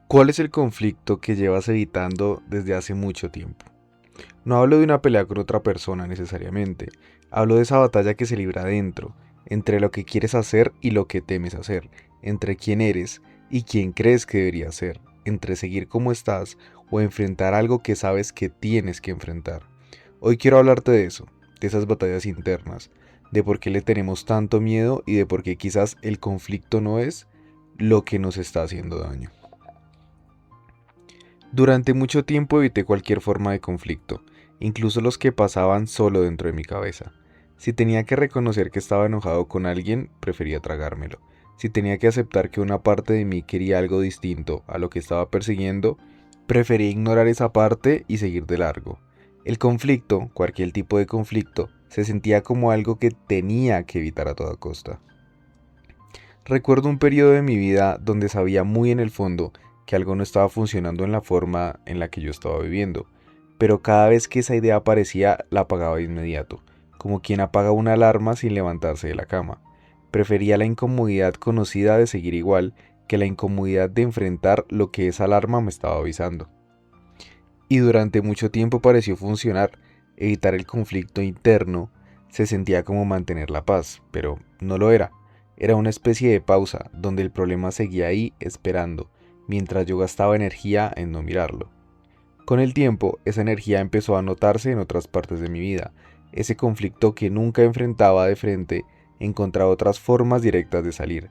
¿Cuál es el conflicto que llevas evitando desde hace mucho tiempo? No hablo de una pelea con otra persona necesariamente, hablo de esa batalla que se libra dentro, entre lo que quieres hacer y lo que temes hacer, entre quién eres y quién crees que deberías ser, entre seguir como estás o enfrentar algo que sabes que tienes que enfrentar. Hoy quiero hablarte de eso, de esas batallas internas, de por qué le tenemos tanto miedo y de por qué quizás el conflicto no es lo que nos está haciendo daño. Durante mucho tiempo evité cualquier forma de conflicto, incluso los que pasaban solo dentro de mi cabeza. Si tenía que reconocer que estaba enojado con alguien, prefería tragármelo. Si tenía que aceptar que una parte de mí quería algo distinto a lo que estaba persiguiendo, prefería ignorar esa parte y seguir de largo. El conflicto, cualquier tipo de conflicto, se sentía como algo que tenía que evitar a toda costa. Recuerdo un periodo de mi vida donde sabía muy en el fondo que algo no estaba funcionando en la forma en la que yo estaba viviendo, pero cada vez que esa idea aparecía la apagaba de inmediato, como quien apaga una alarma sin levantarse de la cama. Prefería la incomodidad conocida de seguir igual que la incomodidad de enfrentar lo que esa alarma me estaba avisando. Y durante mucho tiempo pareció funcionar, evitar el conflicto interno se sentía como mantener la paz, pero no lo era. Era una especie de pausa donde el problema seguía ahí esperando, mientras yo gastaba energía en no mirarlo. Con el tiempo, esa energía empezó a notarse en otras partes de mi vida. Ese conflicto que nunca enfrentaba de frente encontraba otras formas directas de salir,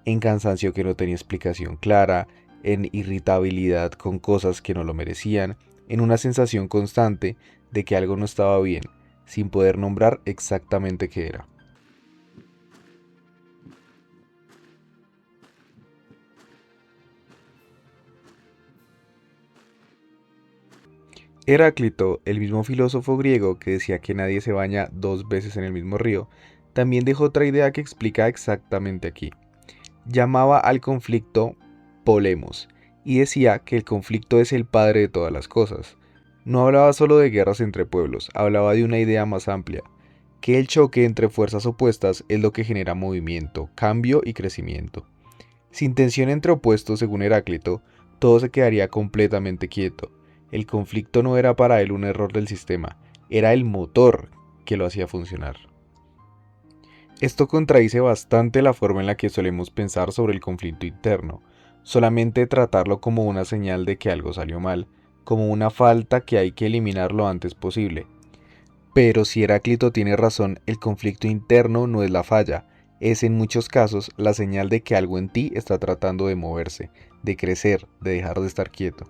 en cansancio que no tenía explicación clara, en irritabilidad con cosas que no lo merecían, en una sensación constante de que algo no estaba bien, sin poder nombrar exactamente qué era. Heráclito, el mismo filósofo griego que decía que nadie se baña dos veces en el mismo río, también dejó otra idea que explica exactamente aquí. Llamaba al conflicto polemos y decía que el conflicto es el padre de todas las cosas. No hablaba solo de guerras entre pueblos, hablaba de una idea más amplia, que el choque entre fuerzas opuestas es lo que genera movimiento, cambio y crecimiento. Sin tensión entre opuestos, según Heráclito, todo se quedaría completamente quieto. El conflicto no era para él un error del sistema, era el motor que lo hacía funcionar. Esto contradice bastante la forma en la que solemos pensar sobre el conflicto interno, solamente tratarlo como una señal de que algo salió mal, como una falta que hay que eliminar lo antes posible. Pero si Heráclito tiene razón, el conflicto interno no es la falla, es en muchos casos la señal de que algo en ti está tratando de moverse, de crecer, de dejar de estar quieto.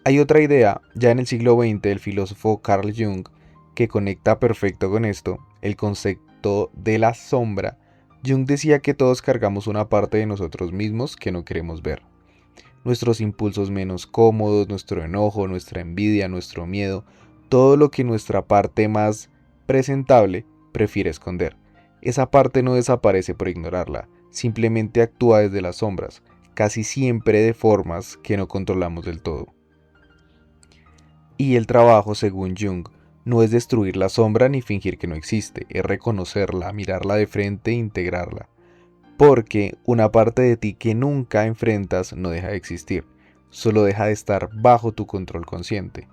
Hay otra idea, ya en el siglo XX, del filósofo Carl Jung, que conecta perfecto con esto, el concepto de la sombra. Jung decía que todos cargamos una parte de nosotros mismos que no queremos ver. Nuestros impulsos menos cómodos, nuestro enojo, nuestra envidia, nuestro miedo, todo lo que nuestra parte más presentable prefiere esconder. Esa parte no desaparece por ignorarla, simplemente actúa desde las sombras, casi siempre de formas que no controlamos del todo. Y el trabajo, según Jung, no es destruir la sombra ni fingir que no existe, es reconocerla, mirarla de frente e integrarla. Porque una parte de ti que nunca enfrentas no deja de existir, solo deja de estar bajo tu control consciente.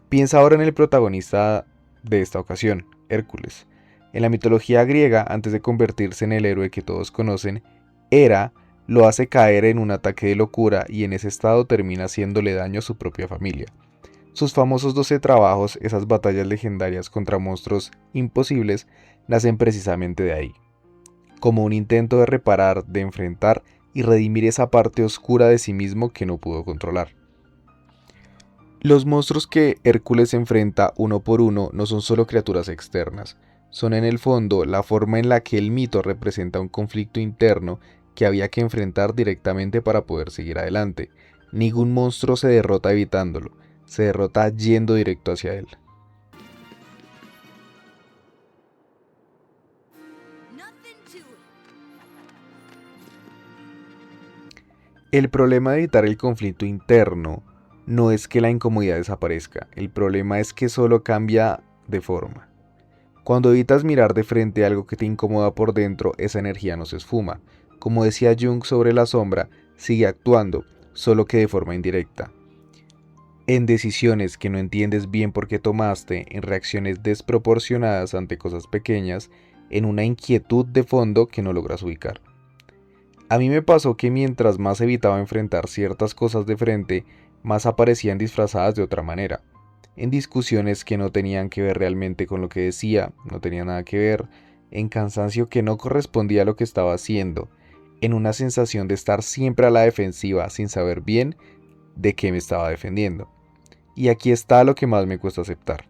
Piensa ahora en el protagonista de esta ocasión, Hércules. En la mitología griega, antes de convertirse en el héroe que todos conocen, Hera lo hace caer en un ataque de locura y en ese estado termina haciéndole daño a su propia familia. Sus famosos 12 trabajos, esas batallas legendarias contra monstruos imposibles, nacen precisamente de ahí, como un intento de reparar, de enfrentar y redimir esa parte oscura de sí mismo que no pudo controlar. Los monstruos que Hércules enfrenta uno por uno no son solo criaturas externas, son en el fondo la forma en la que el mito representa un conflicto interno que había que enfrentar directamente para poder seguir adelante. Ningún monstruo se derrota evitándolo, se derrota yendo directo hacia él. El problema de evitar el conflicto interno no es que la incomodidad desaparezca, el problema es que solo cambia de forma. Cuando evitas mirar de frente algo que te incomoda por dentro, esa energía no se esfuma. Como decía Jung sobre la sombra, sigue actuando, solo que de forma indirecta. En decisiones que no entiendes bien por qué tomaste, en reacciones desproporcionadas ante cosas pequeñas, en una inquietud de fondo que no logras ubicar. A mí me pasó que mientras más evitaba enfrentar ciertas cosas de frente, más aparecían disfrazadas de otra manera, en discusiones que no tenían que ver realmente con lo que decía, no tenía nada que ver, en cansancio que no correspondía a lo que estaba haciendo, en una sensación de estar siempre a la defensiva sin saber bien de qué me estaba defendiendo. Y aquí está lo que más me cuesta aceptar.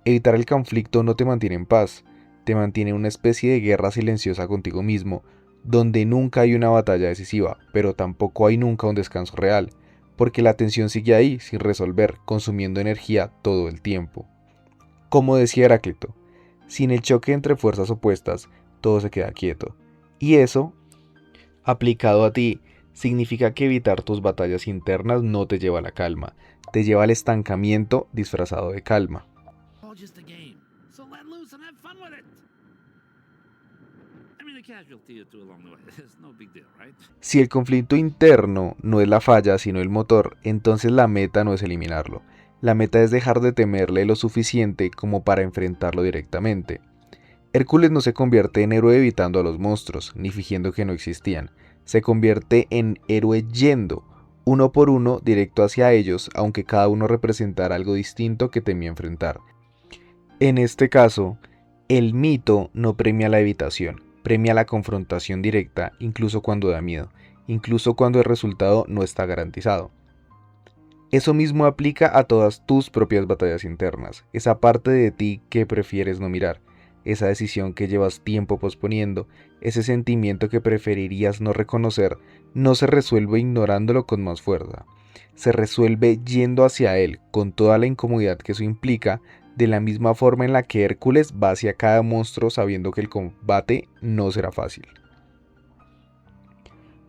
Evitar el conflicto no te mantiene en paz, te mantiene en una especie de guerra silenciosa contigo mismo, donde nunca hay una batalla decisiva, pero tampoco hay nunca un descanso real, porque la tensión sigue ahí, sin resolver, consumiendo energía todo el tiempo. Como decía Heráclito, sin el choque entre fuerzas opuestas, todo se queda quieto. Y eso, aplicado a ti, significa que evitar tus batallas internas no te lleva a la calma, te lleva al estancamiento disfrazado de calma. Si el conflicto interno no es la falla, sino el motor, entonces la meta no es eliminarlo. La meta es dejar de temerle lo suficiente como para enfrentarlo directamente. Hércules no se convierte en héroe evitando a los monstruos, ni fingiendo que no existían. Se convierte en héroe yendo, uno por uno, directo hacia ellos, aunque cada uno representara algo distinto que temía enfrentar. En este caso, el mito no premia la evitación, premia la confrontación directa, incluso cuando da miedo, incluso cuando el resultado no está garantizado. Eso mismo aplica a todas tus propias batallas internas, esa parte de ti que prefieres no mirar, esa decisión que llevas tiempo posponiendo, ese sentimiento que preferirías no reconocer, no se resuelve ignorándolo con más fuerza. Se resuelve yendo hacia él, con toda la incomodidad que eso implica, de la misma forma en la que Hércules va hacia cada monstruo sabiendo que el combate no será fácil.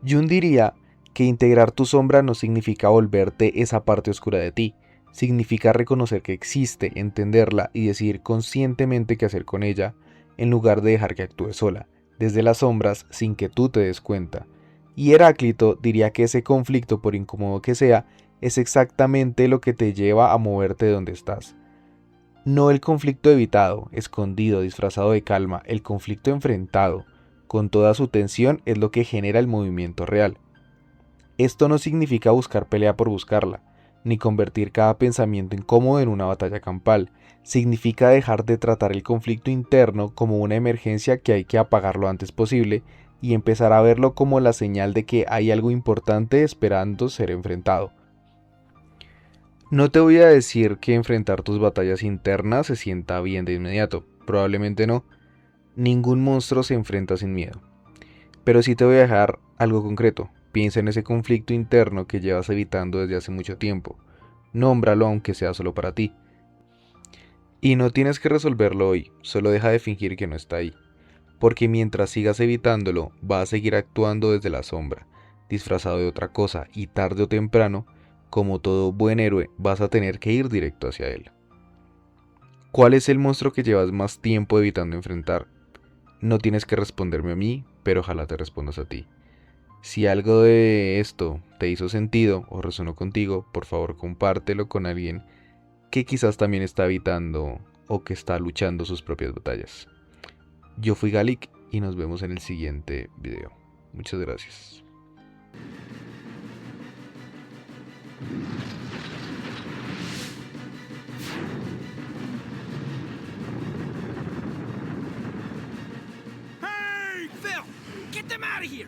Jung diría que integrar tu sombra no significa volverte esa parte oscura de ti, significa reconocer que existe, entenderla y decidir conscientemente qué hacer con ella, en lugar de dejar que actúe sola, desde las sombras sin que tú te des cuenta. Y Heráclito diría que ese conflicto, por incómodo que sea, es exactamente lo que te lleva a moverte de donde estás. No el conflicto evitado, escondido, disfrazado de calma, el conflicto enfrentado, con toda su tensión, es lo que genera el movimiento real. Esto no significa buscar pelea por buscarla, ni convertir cada pensamiento incómodo en una batalla campal. Significa dejar de tratar el conflicto interno como una emergencia que hay que apagar lo antes posible y empezar a verlo como la señal de que hay algo importante esperando ser enfrentado. No te voy a decir que enfrentar tus batallas internas se sienta bien de inmediato, probablemente no. Ningún monstruo se enfrenta sin miedo. Pero sí te voy a dejar algo concreto. Piensa en ese conflicto interno que llevas evitando desde hace mucho tiempo. Nómbralo aunque sea solo para ti. Y no tienes que resolverlo hoy, solo deja de fingir que no está ahí. Porque mientras sigas evitándolo, va a seguir actuando desde la sombra, disfrazado de otra cosa, y tarde o temprano, como todo buen héroe, vas a tener que ir directo hacia él. ¿Cuál es el monstruo que llevas más tiempo evitando enfrentar? No tienes que responderme a mí, pero ojalá te respondas a ti. Si algo de esto te hizo sentido o resonó contigo, por favor compártelo con alguien que quizás también está evitando o que está luchando sus propias batallas. Yo fui Galik y nos vemos en el siguiente video. Muchas gracias. Hey, Phil! Get them out of here!